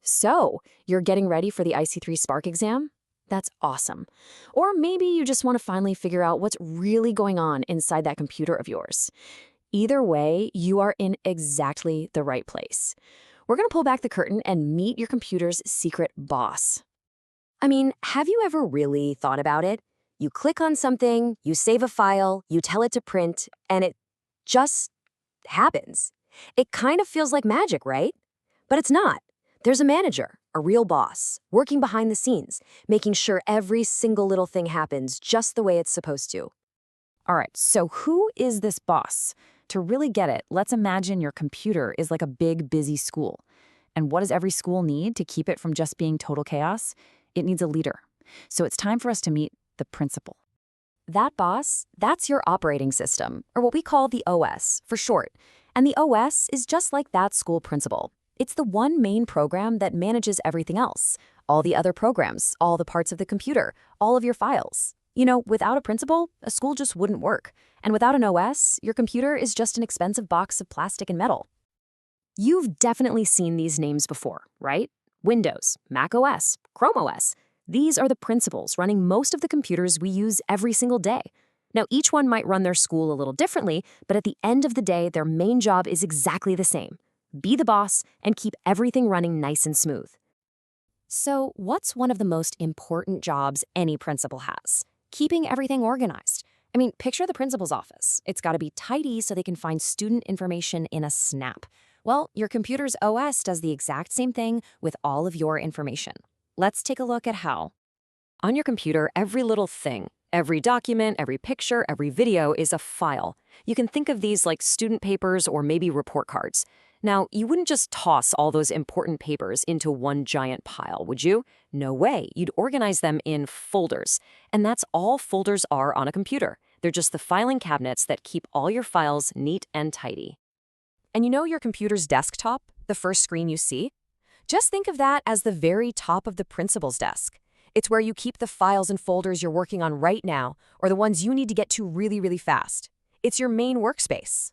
So, you're getting ready for the IC3 Spark exam? That's awesome. Or maybe you just want to finally figure out what's really going on inside that computer of yours. Either way, you are in exactly the right place. We're going to pull back the curtain and meet your computer's secret boss. I mean, have you ever really thought about it? You click on something, you save a file, you tell it to print, and it just happens. It kind of feels like magic, right? But it's not. There's a manager, a real boss, working behind the scenes, making sure every single little thing happens just the way it's supposed to. All right, so who is this boss? To really get it, let's imagine your computer is like a big, busy school. And what does every school need to keep it from just being total chaos? It needs a leader. So it's time for us to meet the principal. That boss, that's your operating system, or what we call the OS for short. And the OS is just like that school principal. It's the one main program that manages everything else. All the other programs, all the parts of the computer, all of your files. You know, without a principal, a school just wouldn't work. And without an OS, your computer is just an expensive box of plastic and metal. You've definitely seen these names before, right? Windows, Mac OS, Chrome OS. These are the principals running most of the computers we use every single day. Now, each one might run their school a little differently, but at the end of the day, their main job is exactly the same. Be the boss and keep everything running nice and smooth. So, what's one of the most important jobs any principal has? Keeping everything organized. I mean, picture the principal's office. It's got to be tidy so they can find student information in a snap. Well, your computer's OS does the exact same thing with all of your information. Let's take a look at how. On your computer, every little thing, every document, every picture, every video is a file. You can think of these like student papers or maybe report cards. Now, you wouldn't just toss all those important papers into one giant pile, would you? No way. You'd organize them in folders. And that's all folders are on a computer. They're just the filing cabinets that keep all your files neat and tidy. And you know your computer's desktop, the first screen you see? Just think of that as the very top of the principal's desk. It's where you keep the files and folders you're working on right now, or the ones you need to get to really, really fast. It's your main workspace.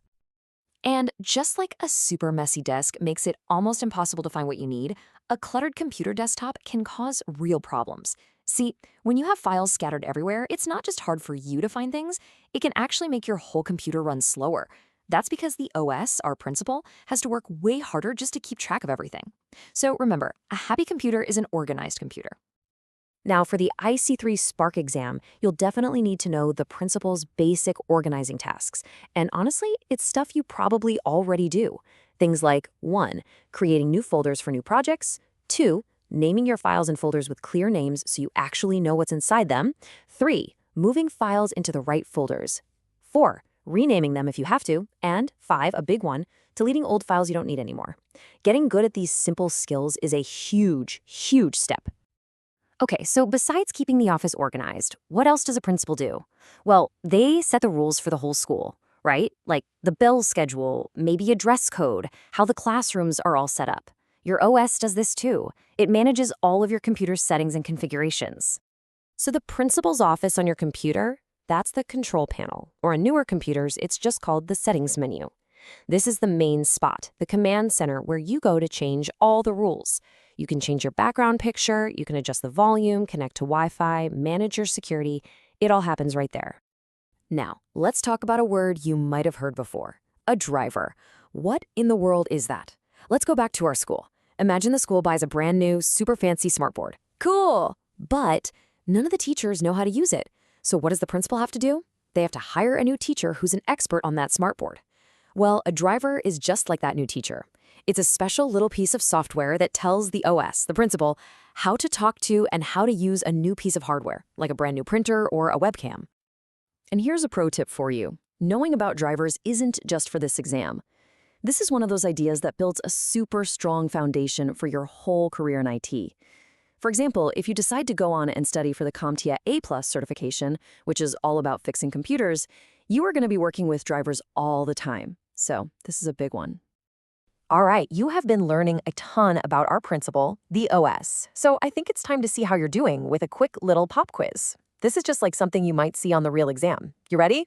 And just like a super messy desk makes it almost impossible to find what you need, a cluttered computer desktop can cause real problems. See, when you have files scattered everywhere, it's not just hard for you to find things, it can actually make your whole computer run slower. That's because the OS, our principal, has to work way harder just to keep track of everything. So remember, a happy computer is an organized computer. Now, for the IC3 Spark exam, you'll definitely need to know the principal's basic organizing tasks. And honestly, it's stuff you probably already do. Things like 1. Creating new folders for new projects. 2. Naming your files and folders with clear names so you actually know what's inside them. 3. Moving files into the right folders. 4. Renaming them if you have to. And 5, a big one, deleting old files you don't need anymore. Getting good at these simple skills is a huge, huge step. Okay, so besides keeping the office organized, what else does a principal do? Well, they set the rules for the whole school, right? Like the bell schedule, maybe a dress code, how the classrooms are all set up. Your OS does this too. It manages all of your computer's settings and configurations. So the principal's office on your computer, that's the control panel, or on newer computers, it's just called the settings menu. This is the main spot, the command center where you go to change all the rules. You can change your background picture, you can adjust the volume, connect to Wi-Fi, manage your security. It all happens right there. Now, let's talk about a word you might have heard before, a driver. What in the world is that? Let's go back to our school. Imagine the school buys a brand new, super fancy smartboard. Cool! But none of the teachers know how to use it. So what does the principal have to do? They have to hire a new teacher who's an expert on that smartboard. Well, a driver is just like that new teacher. It's a special little piece of software that tells the OS, the principal, how to talk to and how to use a new piece of hardware, like a brand new printer or a webcam. And here's a pro tip for you. Knowing about drivers isn't just for this exam. This is one of those ideas that builds a super strong foundation for your whole career in IT. For example, if you decide to go on and study for the CompTIA A+ certification, which is all about fixing computers, you are going to be working with drivers all the time. So this is a big one. All right, you have been learning a ton about our principal, the OS. So I think it's time to see how you're doing with a quick little pop quiz. This is just like something you might see on the real exam. You ready?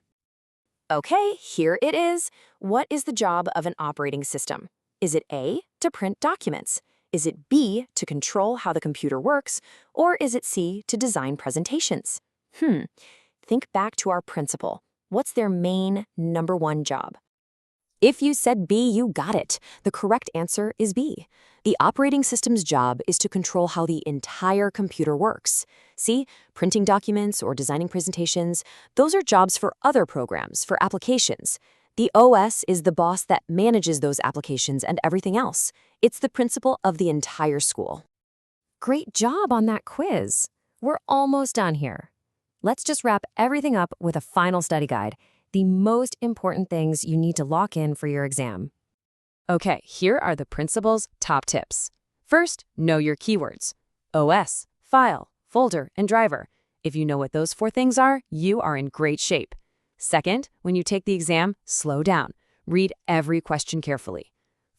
Okay, here it is. What is the job of an operating system? Is it A, to print documents? Is it B, to control how the computer works, or is it C, to design presentations? Think back to our principal. What's their main number one job? If you said B, you got it. The correct answer is B. The operating system's job is to control how the entire computer works. See, printing documents or designing presentations, those are jobs for other programs, for applications. The OS is the boss that manages those applications and everything else. It's the principal of the entire school. Great job on that quiz. We're almost done here. Let's just wrap everything up with a final study guide. The most important things you need to lock in for your exam. Okay, here are the principal's top tips. First, know your keywords. OS, file, folder, and driver. If you know what those 4 things are, you are in great shape. Second, when you take the exam, slow down. Read every question carefully.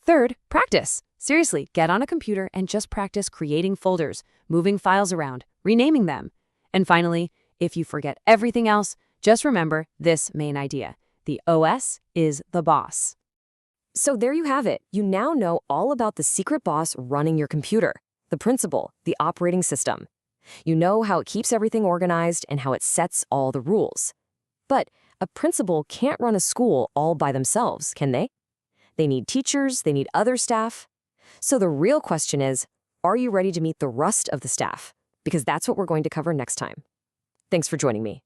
Third, practice. Seriously, get on a computer and just practice creating folders, moving files around, renaming them. And finally, if you forget everything else, just remember this main idea. The OS is the boss. So there you have it. You now know all about the secret boss running your computer, the principal, the operating system. You know how it keeps everything organized and how it sets all the rules. But a principal can't run a school all by themselves, can they? They need teachers, they need other staff. So the real question is, are you ready to meet the rest of the staff? Because that's what we're going to cover next time. Thanks for joining me.